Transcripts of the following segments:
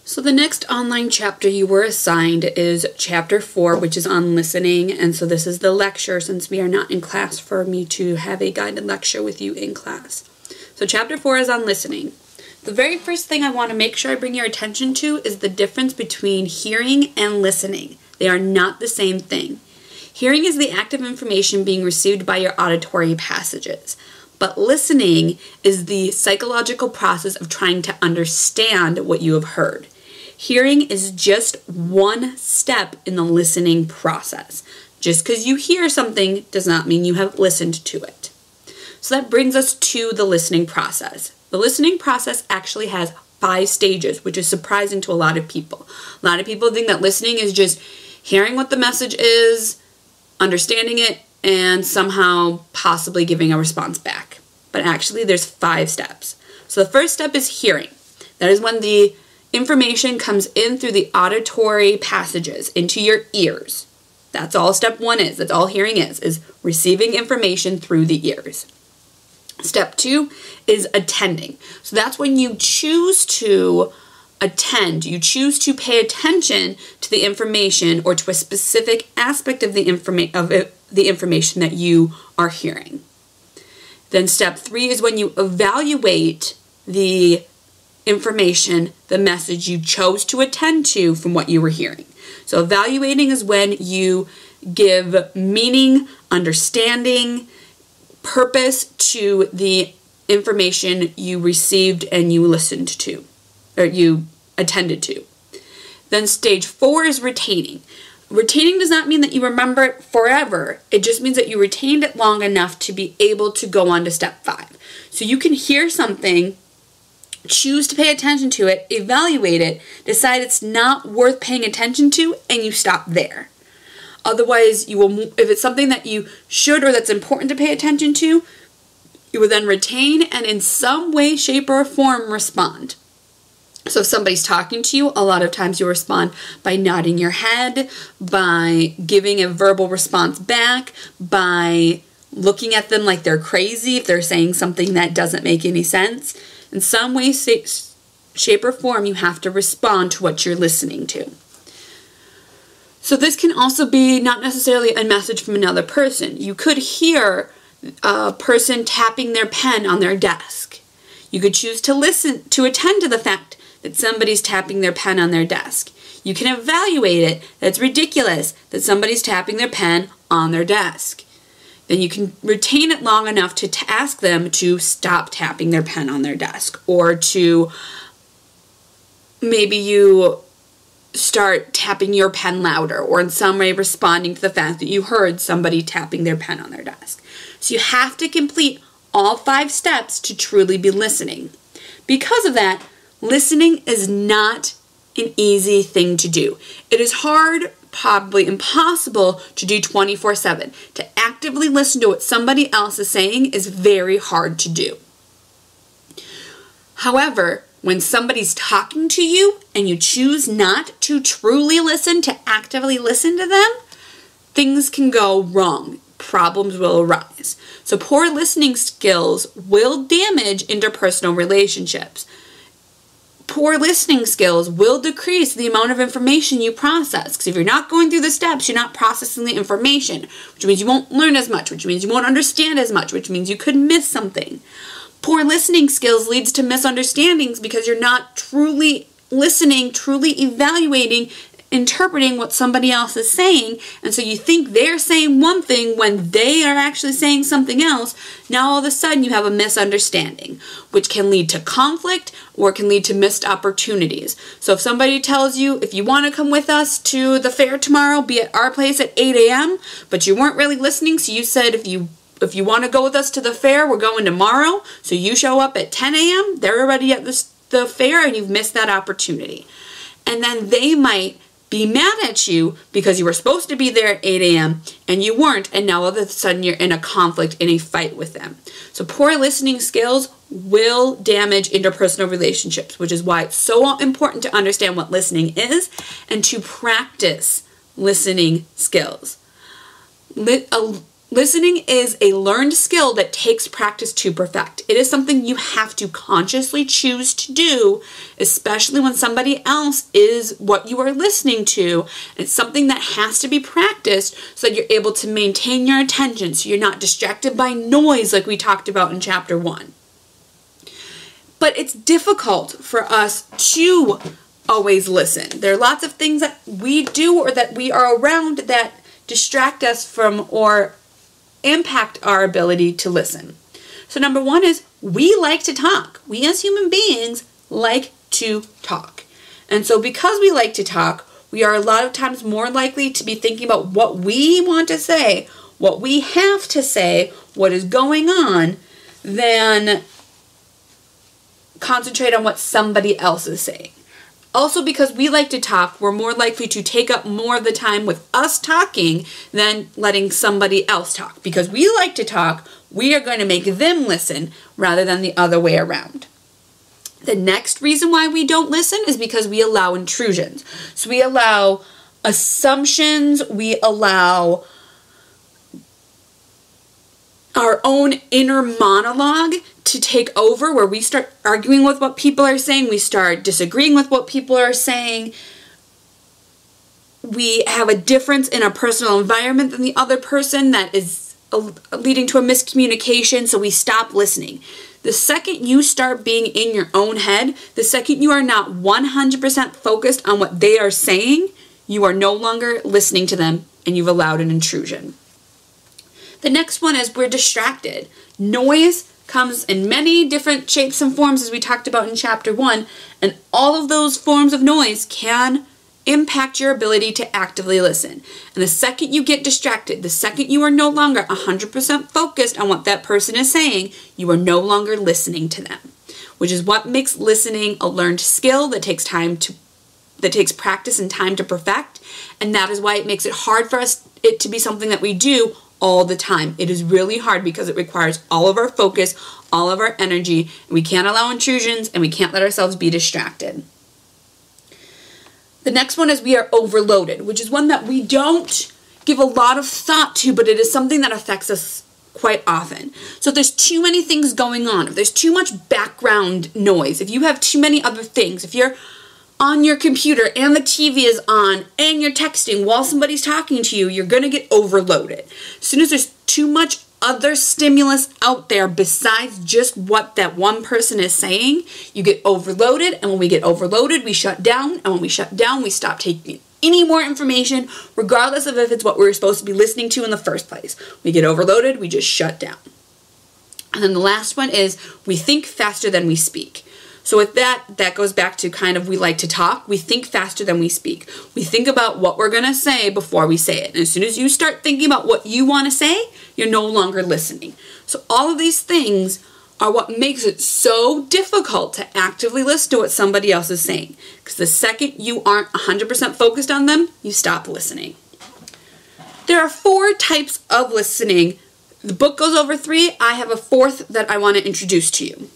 So the next online chapter you were assigned is chapter 4, which is on listening. And so this is the lecture, since we are not in class, for me to have a guided lecture with you in class. So chapter 4 is on listening. The very first thing I want to make sure I bring your attention to is the difference between hearing and listening. They are not the same thing. Hearing is the act of information being received by your auditory passages. But listening is the psychological process of trying to understand what you have heard. Hearing is just one step in the listening process. Just because you hear something does not mean you have listened to it. So that brings us to the listening process. The listening process actually has 5 stages, which is surprising to a lot of people. A lot of people think that listening is just hearing what the message is, understanding it, and somehow possibly giving a response back. But actually there's 5 steps. So the first step is hearing. That is when the information comes in through the auditory passages into your ears. That's all step 1 is. That's all hearing is receiving information through the ears. Step 2 is attending. So that's when you choose to attend. You choose to pay attention to the information or to a specific aspect of the information that you are hearing. Then step 3 is when you evaluate the information, the message you chose to attend to from what you were hearing. So evaluating is when you give meaning, understanding, purpose to the information you received and you listened to, or you attended to. Then stage 4 is retaining. Retaining does not mean that you remember it forever. It just means that you retained it long enough to be able to go on to step 5. So you can hear something, choose to pay attention to it, evaluate it, decide it's not worth paying attention to, and you stop there. Otherwise, you will, if it's something that you should or that's important to pay attention to, you will then retain and in some way, shape, or form respond. So if somebody's talking to you, a lot of times you respond by nodding your head, by giving a verbal response back, by looking at them like they're crazy if they're saying something that doesn't make any sense. In some way, shape, or form, you have to respond to what you're listening to. So this can also be not necessarily a message from another person. You could hear a person tapping their pen on their desk. You could choose to listen, to attend to the fact that somebody's tapping their pen on their desk. You can evaluate it. That's ridiculous that somebody's tapping their pen on their desk. Then you can retain it long enough to ask them to stop tapping their pen on their desk, or to maybe you start tapping your pen louder, or in some way responding to the fact that you heard somebody tapping their pen on their desk. So you have to complete all 5 steps to truly be listening. Because of that, listening is not an easy thing to do. It is hard, probably impossible, to do 24/7. To actively listen to what somebody else is saying is very hard to do. However, when somebody's talking to you and you choose not to truly listen, to actively listen to them, things can go wrong. Problems will arise. So poor listening skills will damage interpersonal relationships. Poor listening skills will decrease the amount of information you process. Because if you're not going through the steps, you're not processing the information, which means you won't learn as much, which means you won't understand as much, which means you could miss something. Poor listening skills leads to misunderstandings because you're not truly listening, truly evaluating, interpreting what somebody else is saying, and so you think they're saying one thing when they are actually saying something else. Now all of a sudden you have a misunderstanding, which can lead to conflict or can lead to missed opportunities. So if somebody tells you, if you want to come with us to the fair tomorrow, be at our place at 8 a.m., but you weren't really listening, so you said if you want to go with us to the fair, we're going tomorrow, so you show up at 10 a.m., they're already at the fair and you've missed that opportunity. And then they might be mad at you because you were supposed to be there at 8 a.m. and you weren't, and now all of a sudden you're in a conflict, in a fight with them. So poor listening skills will damage interpersonal relationships, which is why it's so important to understand what listening is and to practice listening skills. Listening is a learned skill that takes practice to perfect. It is something you have to consciously choose to do, especially when somebody else is what you are listening to. It's something that has to be practiced so that you're able to maintain your attention, so you're not distracted by noise like we talked about in chapter 1. But it's difficult for us to always listen. There are lots of things that we do or that we are around that distract us from or impact our ability to listen. So number 1 is we like to talk. We as human beings like to talk. And so because we like to talk, we are a lot of times more likely to be thinking about what we want to say, what we have to say, what is going on, than concentrate on what somebody else is saying. Also, because we like to talk, we're more likely to take up more of the time with us talking than letting somebody else talk. Because we like to talk, we are going to make them listen rather than the other way around. The next reason why we don't listen is because we allow intrusions. So we allow assumptions, we allow our own inner monologue to take over, where we start arguing with what people are saying, we start disagreeing with what people are saying, we have a difference in our personal environment than the other person that is leading to a miscommunication, so we stop listening. The second you start being in your own head, the second you are not 100% focused on what they are saying, you are no longer listening to them and you've allowed an intrusion. The next one is we're distracted. Noise comes in many different shapes and forms, as we talked about in chapter 1, and all of those forms of noise can impact your ability to actively listen. And the second you get distracted, the second you are no longer 100% focused on what that person is saying, you are no longer listening to them, which is what makes listening a learned skill that takes practice and time to perfect, and that is why it makes it hard for it to be something that we do all the time. It is really hard because it requires all of our focus, all of our energy, and we can't allow intrusions and we can't let ourselves be distracted. The next one is we are overloaded, which is one that we don't give a lot of thought to, but it is something that affects us quite often. So if there's too many things going on, if there's too much background noise, if you have too many other things, if you're on your computer and the TV is on and you're texting while somebody's talking to you, you're going to get overloaded. As soon as there's too much other stimulus out there besides just what that one person is saying, you get overloaded, and when we get overloaded, we shut down, and when we shut down, we stop taking any more information, regardless of if it's what we were supposed to be listening to in the first place. We get overloaded, we just shut down. And then the last one is we think faster than we speak. So with that goes back to kind of we like to talk. We think faster than we speak. We think about what we're going to say before we say it. And as soon as you start thinking about what you want to say, you're no longer listening. So all of these things are what makes it so difficult to actively listen to what somebody else is saying. Because the second you aren't 100% focused on them, you stop listening. There are 4 types of listening. The book goes over 3. I have a 4th that I want to introduce to you.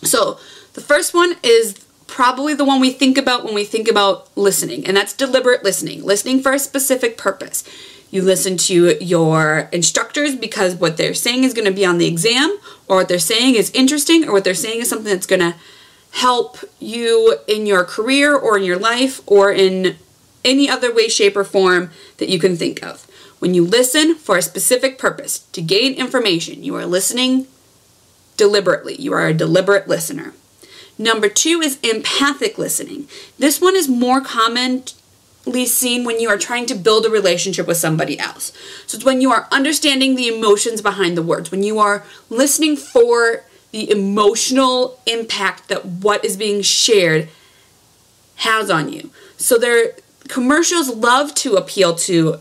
So the first one is probably the one we think about when we think about listening, and that's deliberate listening. Listening for a specific purpose. You listen to your instructors because what they're saying is going to be on the exam, or what they're saying is interesting, or what they're saying is something that's going to help you in your career or in your life or in any other way, shape, or form that you can think of. When you listen for a specific purpose, to gain information, you are listening deliberately. You are a deliberate listener. Number 2 is empathic listening. This one is more commonly seen when you are trying to build a relationship with somebody else. So it's when you are understanding the emotions behind the words, when you are listening for the emotional impact that what is being shared has on you. So commercials love to appeal to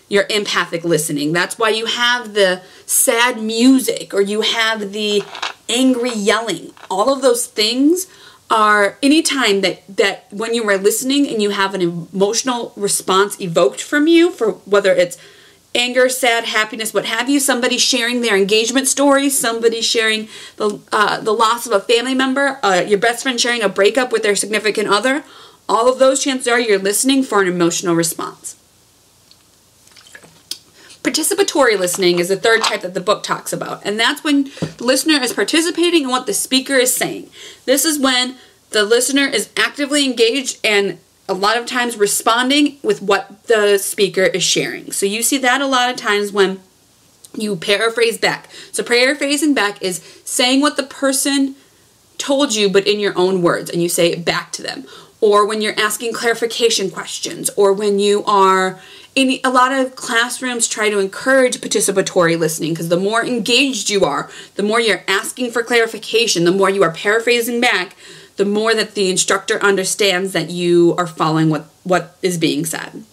your empathic listening. That's why you have the sad music or you have the angry yelling. All of those things are anytime that when you are listening and you have an emotional response evoked from you, for whether it's anger, sad, happiness, what have you, somebody sharing their engagement story, somebody sharing the loss of a family member, your best friend sharing a breakup with their significant other, all of those, chances are you're listening for an emotional response. Participatory listening is the third type that the book talks about, and that's when the listener is participating in what the speaker is saying. This is when the listener is actively engaged and a lot of times responding with what the speaker is sharing. So you see that a lot of times when you paraphrase back. So paraphrasing back is saying what the person told you but in your own words, and you say it back to them. Or when you're asking clarification questions, or when you are in a lot of classrooms try to encourage participatory listening, because the more engaged you are, the more you're asking for clarification, the more you are paraphrasing back, the more that the instructor understands that you are following what is being said.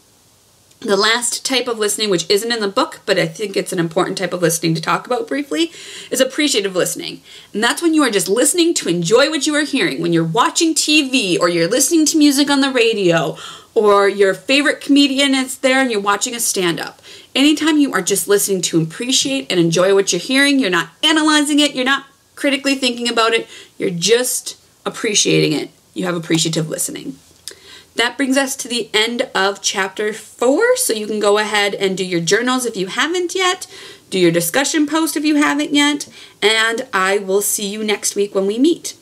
The last type of listening, which isn't in the book, but I think it's an important type of listening to talk about briefly, is appreciative listening. And that's when you are just listening to enjoy what you are hearing. When you're watching TV, or you're listening to music on the radio, or your favorite comedian is there and you're watching a stand-up. Anytime you are just listening to appreciate and enjoy what you're hearing, you're not analyzing it, you're not critically thinking about it, you're just appreciating it. You have appreciative listening. That brings us to the end of chapter 4, so you can go ahead and do your journals if you haven't yet, do your discussion post if you haven't yet, and I will see you next week when we meet.